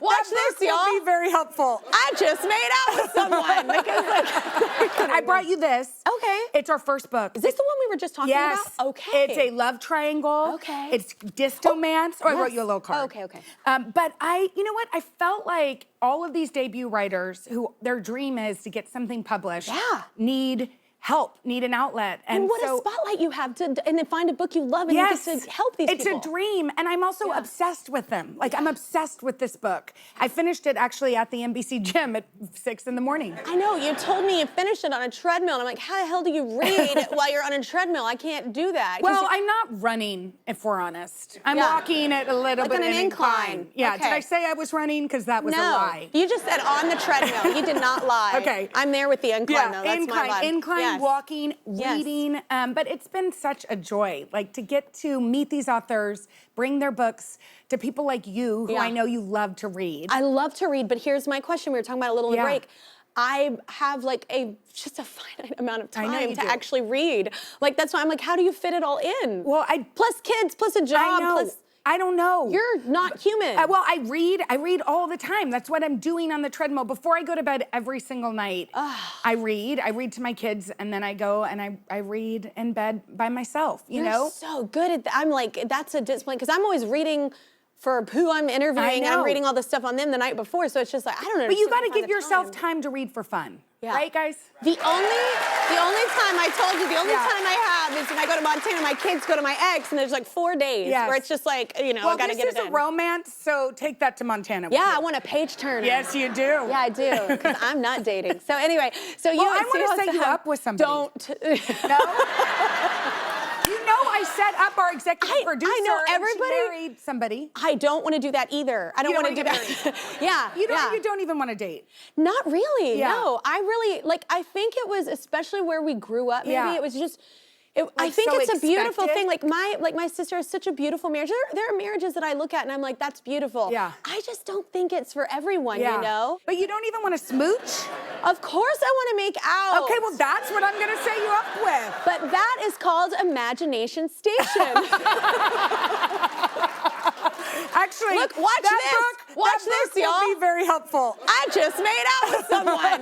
Watch this, y'all. Will be very helpful. I just made out with someone. I brought you this. Okay. It's our first book. Is this the one we were just talking Yes. about? Okay. It's a love triangle. Okay. It's distomance. Oh, I wrote you a little card. Okay, okay. But you know what? I felt like all of these debut writers who their dream is to get something published need help, need an outlet. And what a spotlight you have to, and then find a book you love and you get to help these people. It's a dream, and I'm also obsessed with them. Like, I'm obsessed with this book. I finished it actually at the NBC gym at 6 in the morning. I know, you told me you finished it on a treadmill, and I'm like, how the hell do you read while you're on a treadmill? I can't do that. Well, I'm not running, if we're honest. I'm walking at a little bit on an incline. Yeah, Okay. did I say I was running? Because that was a lie. You just said on the treadmill. You did not lie. Okay. I'm there with the incline, though. That's incline, my vibe. incline, walking, reading. But it's been such a joy, like, to get to meet these authors, bring their books to people like you, who I know you love to read. I love to read, but here's my question. We were talking about it a little in the break. I have like just a finite amount of time to actually read. Like, that's why I'm like, how do you fit it all in? Well, plus kids, plus a job, plus I don't know. You're not human. Well, I read all the time. That's what I'm doing on the treadmill. Before I go to bed every single night, I read to my kids, and then I go and I read in bed by myself, you know? You're so good at that. I'm like, that's a discipline, because I'm always reading for who I'm interviewing, and I'm reading all this stuff on them the night before, so it's just like, I don't know. But you gotta give yourself time to read for fun. Right, guys? The only time I told you, the only time I have is when I go to Montana, my kids go to my ex, and there's like 4 days where it's just like, you know, I gotta get it this is a romance, so take that to Montana. Yeah, I want a page turner. Yes, you do. Yeah, I do, because I'm not dating. So anyway, so you I want to set you up with somebody. Don't. No? You know I set up our executive producer. I know, everybody. And she married somebody. I don't want to do that either. I don't want to do that. You don't even want to date. Not really. No, I really I think it was especially where we grew up. Maybe it was just. I think it's a beautiful thing. Like my sister has such a beautiful marriage. There are marriages that I look at and I'm like, that's beautiful. Yeah. I just don't think it's for everyone, you know? But you don't even want to smooch? Of course I want to make out. Okay, well that's what I'm going to set you up with. But that is called Imagination Station. Actually, look, watch this. Watch this, y'all. Will be very helpful. I just made out with someone.